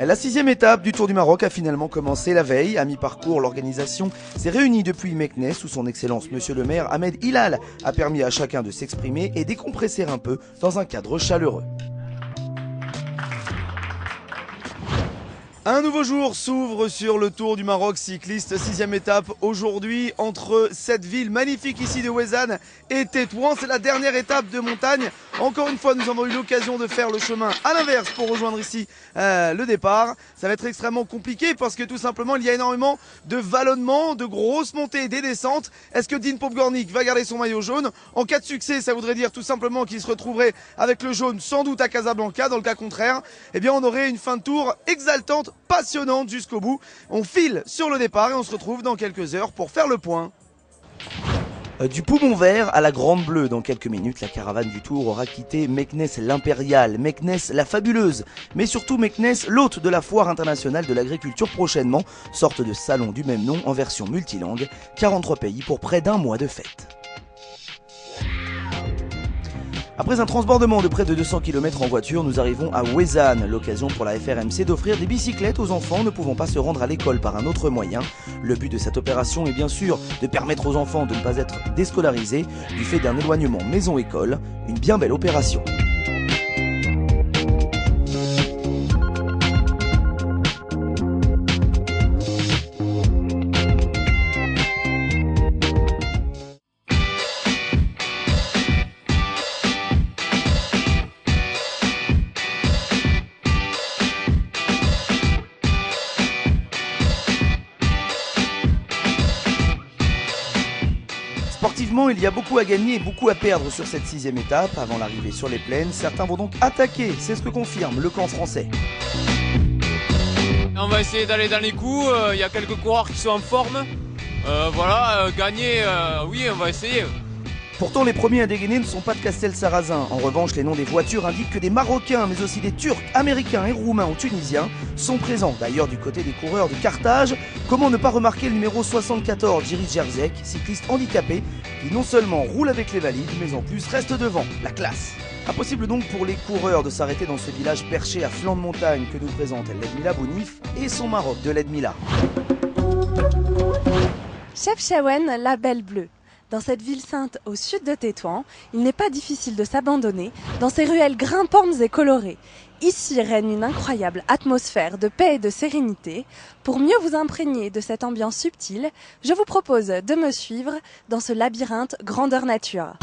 La 6e étape du Tour du Maroc a finalement commencé la veille. À mi-parcours, l'organisation s'est réunie depuis Meknès où son excellence monsieur le maire Ahmed Hilal a permis à chacun de s'exprimer et décompresser un peu dans un cadre chaleureux. Un nouveau jour s'ouvre sur le Tour du Maroc cycliste, 6e étape aujourd'hui entre cette ville magnifique ici de Ouezane et Tétouan. C'est la dernière étape de montagne. Encore une fois, nous avons eu l'occasion de faire le chemin à l'inverse pour rejoindre ici le départ. Ça va être extrêmement compliqué parce que tout simplement il y a énormément de vallonnements, de grosses montées et des descentes. Est-ce que Dean Popgornik va garder son maillot jaune? En cas de succès, ça voudrait dire tout simplement qu'il se retrouverait avec le jaune sans doute à Casablanca. Dans le cas contraire, eh bien on aurait une fin de tour exaltante, passionnante jusqu'au bout. On file sur le départ et on se retrouve dans quelques heures pour faire le point. Du Poumon Vert à la Grande Bleue, dans quelques minutes, la caravane du Tour aura quitté Meknès l'Impériale, Meknès la Fabuleuse, mais surtout Meknès, l'hôte de la Foire internationale de l'agriculture prochainement, sorte de salon du même nom en version multilangue, 43 pays pour près d'un mois de fête. Après un transbordement de près de 200 km en voiture, nous arrivons à Ouezane, l'occasion pour la FRMC d'offrir des bicyclettes aux enfants ne pouvant pas se rendre à l'école par un autre moyen. Le but de cette opération est bien sûr de permettre aux enfants de ne pas être déscolarisés du fait d'un éloignement maison-école, une bien belle opération. Sportivement, il y a beaucoup à gagner et beaucoup à perdre sur cette 6e étape. Avant l'arrivée sur les plaines, certains vont donc attaquer, c'est ce que confirme le camp français. On va essayer d'aller dans les coups, il y a quelques coureurs qui sont en forme. Gagner, oui, on va essayer. Pourtant, les premiers à dégainer ne sont pas de Castelsarrasin. En revanche, les noms des voitures indiquent que des Marocains, mais aussi des Turcs, Américains et Roumains ou Tunisiens sont présents. D'ailleurs, du côté des coureurs de Carthage, comment ne pas remarquer le numéro 74, Jiris Jerzek, cycliste handicapé, qui non seulement roule avec les valides, mais en plus reste devant. La classe. Impossible donc pour les coureurs de s'arrêter dans ce village perché à flanc de montagne que nous présente Ledmila Bounif et son Maroc de Ledmila. Chefchaouen, la Belle Bleue. Dans cette ville sainte au sud de Tétouan, il n'est pas difficile de s'abandonner dans ces ruelles grimpantes et colorées. Ici règne une incroyable atmosphère de paix et de sérénité. Pour mieux vous imprégner de cette ambiance subtile, je vous propose de me suivre dans ce labyrinthe grandeur nature.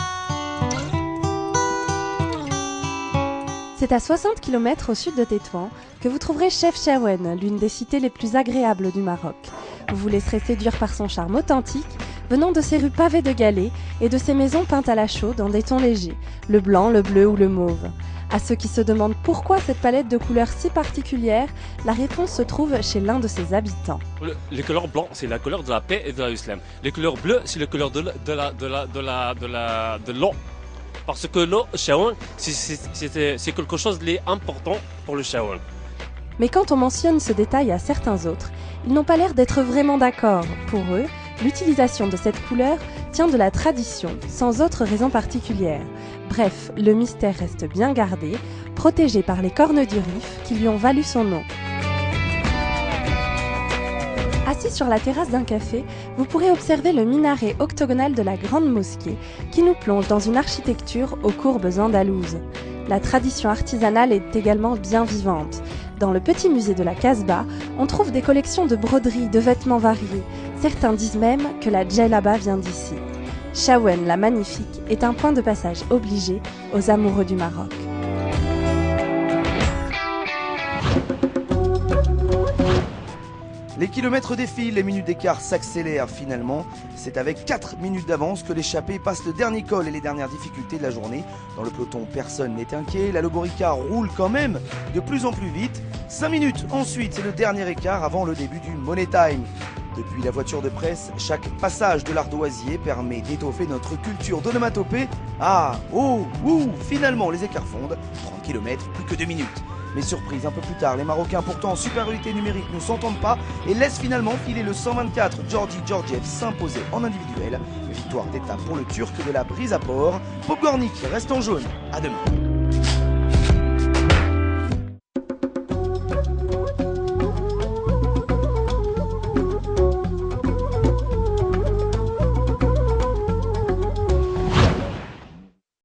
C'est à 60 km au sud de Tétouan que vous trouverez Chefchaouen, l'une des cités les plus agréables du Maroc. Vous vous laisserez séduire par son charme authentique, venant de ses rues pavées de galets et de ses maisons peintes à la chaux dans des tons légers, le blanc, le bleu ou le mauve. À ceux qui se demandent pourquoi cette palette de couleurs si particulière, la réponse se trouve chez l'un de ses habitants. Les couleurs blancs, c'est la couleur de la paix et de l'islam. Les couleurs bleues, c'est la couleur de l'eau. Parce que l'eau, Chaouen, c'est quelque chose d'important pour le Chaouen. Mais quand on mentionne ce détail à certains autres, ils n'ont pas l'air d'être vraiment d'accord. Pour eux, l'utilisation de cette couleur tient de la tradition, sans autre raison particulière. Bref, le mystère reste bien gardé, protégé par les cornes du Rif qui lui ont valu son nom. Assis sur la terrasse d'un café, vous pourrez observer le minaret octogonal de la Grande Mosquée qui nous plonge dans une architecture aux courbes andalouses. La tradition artisanale est également bien vivante. Dans le petit musée de la Casbah, on trouve des collections de broderies, de vêtements variés. Certains disent même que la djellaba vient d'ici. Chaouen, la magnifique, est un point de passage obligé aux amoureux du Maroc. Les kilomètres défilent, les minutes d'écart s'accélèrent finalement. C'est avec 4 minutes d'avance que l'échappée passe le dernier col et les dernières difficultés de la journée. Dans le peloton, personne n'est inquiet. La Loborica roule quand même de plus en plus vite. 5 minutes ensuite, c'est le dernier écart avant le début du Money Time. Depuis la voiture de presse, chaque passage de l'ardoisier permet d'étoffer notre culture d'onomatopée. Ah, oh, ouh, finalement les écarts fondent. 30 km, plus que 2 minutes. Mais surprise, un peu plus tard, les Marocains pourtant en supériorité numérique ne s'entendent pas et laissent finalement filer le 124 Georgi Georgiev s'imposer en individuel. Victoire d'étape pour le Turc de la Brise à Port. Popgornik reste en jaune. À demain.